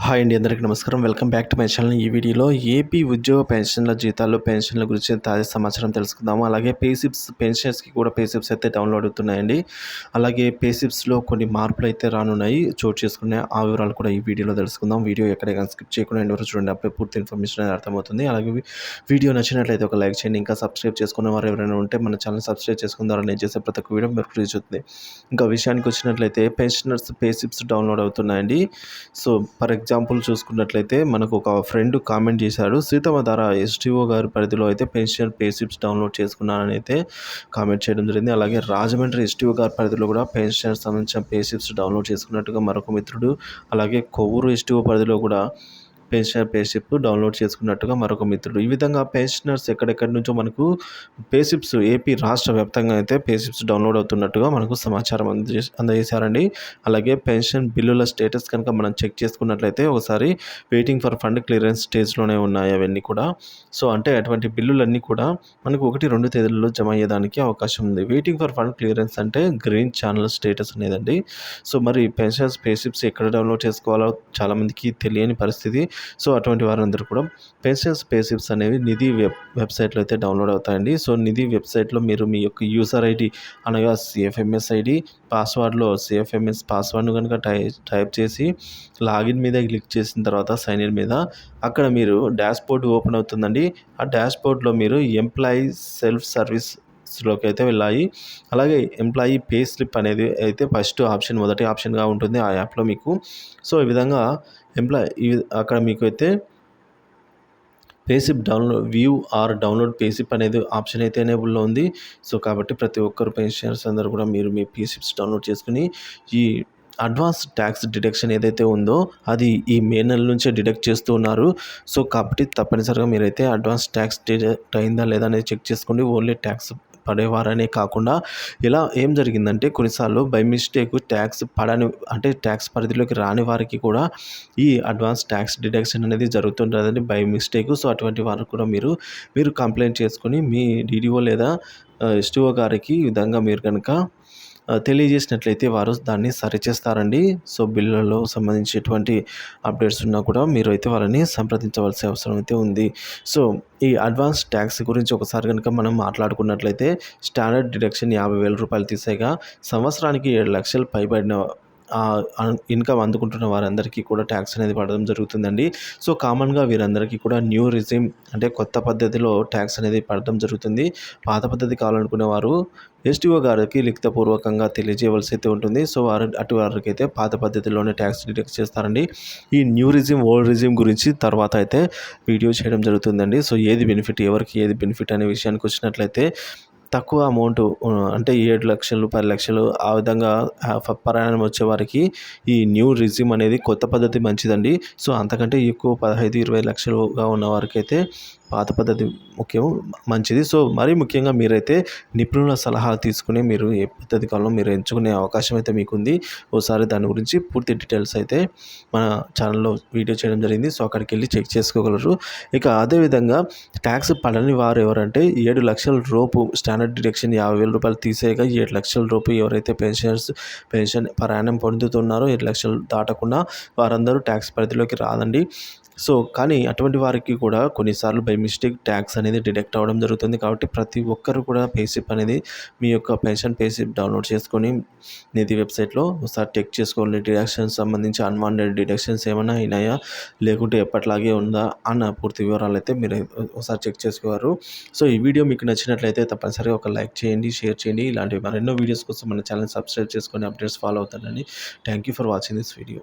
Hi అండి, అందరికీ నమస్కారం. Welcome back to my channel. ఈ వీడియోలో ఏపీ ఉద్యోగ పెన్షన్ల జీతాలు, పెన్షన్ల గురించి తాజా సమాచారం తెలుసుకుందాము. అలాగే పేసిప్స్ పెన్షన్స్కి కూడా పేసిప్స్ అయితే డౌన్లోడ్ అవుతున్నాయండి. అలాగే పేసిప్స్లో కొన్ని మార్పులు అయితే రానున్నాయి, చోటు చేసుకునే ఆ వివరాలు కూడా ఈ వీడియోలో తెలుసుకుందాం. వీడియో ఎక్కడైనా స్కిప్ చేయకుండా ఎండ్ వరకు చూడండి, అప్పుడే పూర్తి ఇన్ఫర్మేషన్ అనేది అర్థమవుతుంది. అలాగే వీడియో నచ్చినట్లయితే ఒక లైక్ చేయండి. ఇంకా సబ్స్క్రైబ్ చేసుకున్న వారు ఎవరైనా ఉంటే మన ఛానల్ సబ్స్క్రైబ్ చేసుకున్న ద్వారా నేను చేసే ప్రతి ఒక్క వీడియో మీకు రీచ్ అవుతుంది. ఇంకా విషయానికి వచ్చినట్లయితే పెన్షనర్స్ పేసిప్స్ డౌన్లోడ్ అవుతున్నాయండి. సో ఫర్ ఎగ్జాంపుల్ చూసుకున్నట్లయితే మనకు ఒక ఫ్రెండ్ కామెంట్ చేశాడు, సీతమ్మ ధార ఎస్టీఓ గారి పరిధిలో అయితే పెన్షన్ పేసిప్స్ డౌన్లోడ్ చేసుకున్నానని అయితే కామెంట్ చేయడం జరిగింది. అలాగే రాజమండ్రి ఎస్టీఓ గారి పరిధిలో కూడా పెన్షన్ సంబంధించిన పేసిప్స్ డౌన్లోడ్ చేసుకున్నట్టుగా మరొక మిత్రుడు, అలాగే కొవ్వూరు ఎస్టీఓ పరిధిలో కూడా పెన్షనర్ పేసిప్ డౌన్లోడ్ చేసుకున్నట్టుగా మరొక మిత్రుడు. ఈ విధంగా పెన్షనర్స్ ఎక్కడెక్కడి నుంచో మనకు పేసిప్స్ ఏపీ రాష్ట్ర వ్యాప్తంగా అయితే పేసిప్స్ డౌన్లోడ్ అవుతున్నట్టుగా మనకు సమాచారం అందజేశారండి. అలాగే పెన్షన్ బిల్లుల స్టేటస్ కనుక మనం చెక్ చేసుకున్నట్లయితే ఒకసారి వెయిటింగ్ ఫర్ ఫండ్ క్లియరెన్స్ స్టేజ్లోనే ఉన్నాయి అవన్నీ కూడా. సో అంటే అటువంటి బిల్లులన్నీ కూడా మనకు 1-2 తేదీలలో జమ అయ్యేదానికి అవకాశం ఉంది. వెయిటింగ్ ఫర్ ఫండ్ క్లియరెన్స్ అంటే గ్రీన్ ఛానల్ స్టేటస్ అనేదండి. సో మరి పెన్షన్స్ పేసిప్స్ ఎక్కడ డౌన్లోడ్ చేసుకోవాలో చాలామందికి తెలియని పరిస్థితి. సో అటువంటి వారందరూ కూడా పెన్షన్స్ పేసిప్స్ అనేవి నిధి వెబ్సైట్లో అయితే డౌన్లోడ్ అవుతాయండి. సో నిధి వెబ్సైట్లో మీరు మీ యొక్క యూజర్ ఐడి అనగా సిఎఫ్ఎంఎస్ ఐడి, పాస్వర్డ్లో సిఎఫ్ఎంఎస్ పాస్వర్డ్ను కనుక టైప్ చేసి లాగిన్ మీద క్లిక్ చేసిన తర్వాత సైన్ ఇన్ మీద అక్కడ మీరు డాష్ బోర్డ్ ఓపెన్ అవుతుందండి. ఆ డాష్ బోర్డ్లో మీరు ఎంప్లాయీ సెల్ఫ్ సర్వీస్లోకి అయితే వెళ్ళాయి. అలాగే ఎంప్లాయీ పే స్లిప్ అనేది అయితే ఫస్ట్ ఆప్షన్, మొదటి ఆప్షన్గా ఉంటుంది ఆ యాప్లో మీకు. సో ఈ విధంగా అక్కడ మీకు అయితే పేసిప్ డౌన్లోడ్ పేసిప్ అనేది ఆప్షన్ అయితే ఎనేబుల్లో ఉంది. సో కాబట్టి ప్రతి ఒక్కరు పెన్షనర్స్ అందరూ కూడా మీరు మీ పేసిప్స్ డౌన్లోడ్ చేసుకుని ఈ అడ్వాన్స్ ట్యాక్స్ డిడక్షన్ ఏదైతే ఉందో అది ఈ మే నెల నుంచే డిడక్ట్ చేస్తూ ఉన్నారు. సో కాబట్టి తప్పనిసరిగా మీరైతే అడ్వాన్స్ ట్యాక్స్ డిడక్ట్ అయిందా లేదా అనేది చెక్ చేసుకోండి. ఓన్లీ ట్యాక్స్ పడేవారనే కాకుండా ఇలా ఏం జరిగిందంటే కొన్నిసార్లు బై మిస్టేక్ ట్యాక్స్ అంటే ట్యాక్స్ పరిధిలోకి రాని వారికి కూడా ఈ అడ్వాన్స్ ట్యాక్స్ డిడక్షన్ అనేది జరుగుతుంటుందండి బై మిస్టేక్. సో అటువంటి వారు కూడా మీరు కంప్లైంట్ చేసుకొని మీ డీడీఓ లేదా ఎస్టీఓ గారికి ఈ విధంగా మీరు కనుక తెలియజేసినట్లయితే వారు దాన్ని సరిచేస్తారండి. సో బిల్లులలో సంబంధించి ఎటువంటి అప్డేట్స్ ఉన్నా కూడా మీరు అయితే వాళ్ళని సంప్రదించవలసిన అవసరం అయితే ఉంది. సో ఈ అడ్వాన్స్ ట్యాక్స్ గురించి ఒకసారి కనుక మనం మాట్లాడుకున్నట్లయితే స్టాండర్డ్ డిడక్షన్ 50,000 రూపాయలు తీసేగా సంవత్సరానికి 7 లక్షలు పైబడిన ఇన్కమ్ అందుకుంటున్న వారందరికీ కూడా ట్యాక్స్ అనేది పడడం జరుగుతుందండి. సో కామన్గా వీరందరికీ కూడా న్యూ రిజిమ్ అంటే కొత్త పద్ధతిలో ట్యాక్స్ అనేది పడడం జరుగుతుంది. పాత పద్ధతి కావాలనుకునే వారు ఎస్టీఓ గారికి లిఖితపూర్వకంగా తెలియజేయవలసి అయితే ఉంటుంది. సో అటు వారికి అయితే పాత పద్ధతిలోనే ట్యాక్స్ డిడక్ట్ చేస్తారండి. ఈ న్యూ రిజిమ్ ఓల్డ్ రిజిమ్ గురించి తర్వాత అయితే వీడియో చేయడం జరుగుతుందండి. సో ఏది బెనిఫిట్, ఎవరికి ఏది బెనిఫిట్ అనే విషయానికి వచ్చినట్లయితే తక్కువ అమౌంట్ అంటే 7 లక్షలు 10 లక్షలు ఆ విధంగా ప్రయాణం వచ్చేవారికి ఈ న్యూ రిజిమ్ అనేది కొత్త పద్ధతి మంచిదండి. సో అంతకంటే ఎక్కువ 15-20 లక్షలుగా ఉన్న వారికైతే పాత పద్ధతి మంచిది. సో మరీ ముఖ్యంగా మీరైతే నిపుణుల సలహా తీసుకుని మీరు ఏ పద్ధతి కాలంలో మీరు ఎంచుకునే అవకాశం అయితే మీకుంది. ఒకసారి దాని గురించి పూర్తి డీటెయిల్స్ అయితే మన ఛానల్లో వీడియో చేయడం జరిగింది. సో అక్కడికి వెళ్ళి చెక్ చేసుకోగలరు. ఇక అదేవిధంగా ట్యాక్స్ పడని వారు ఎవరంటే 7 లక్షల లోపు స్టాండర్డ్ డిడక్షన్ 50,000 రూపాయలు తీసేయగా 7 లక్షల లోపు ఎవరైతే పెన్షన్ ప్రయాణం పొందుతున్నారో 7 లక్షలు దాటకుండా వారందరూ ట్యాక్స్ పరిధిలోకి రాదండి. సో కానీ అటువంటి వారికి కూడా కొన్నిసార్లు బై మిస్టేక్ ట్యాక్స్ అనేది డిడక్ట్ అవ్వడం జరుగుతుంది. కాబట్టి ప్రతి ఒక్కరు కూడా పేసిప్ అనేది మీ యొక్క పెన్షన్ పేసిప్ డౌన్లోడ్ చేసుకొని నిధి వెబ్సైట్లో ఒకసారి చెక్ చేసుకోవాలి. డిడక్షన్స్ సంబంధించి అన్వాంటెడ్ డిడక్షన్స్ ఏమైనా అయినాయా, లేకుంటే ఎప్పటిలాగే ఉందా అన్న పూర్తి వివరాలు అయితే మీరు ఒకసారి చెక్ చేసుకోవారు. సో ఈ వీడియో మీకు నచ్చినట్లయితే తప్పనిసరిగా ఒక లైక్ చేయండి, షేర్ చేయండి. ఇలాంటివి మరెన్నో వీడియోస్ కోసం మన ఛానల్ సబ్స్క్రైబ్ చేసుకొని అప్డేట్స్ ఫాలో అవుతానండి. Thank you for watching this video.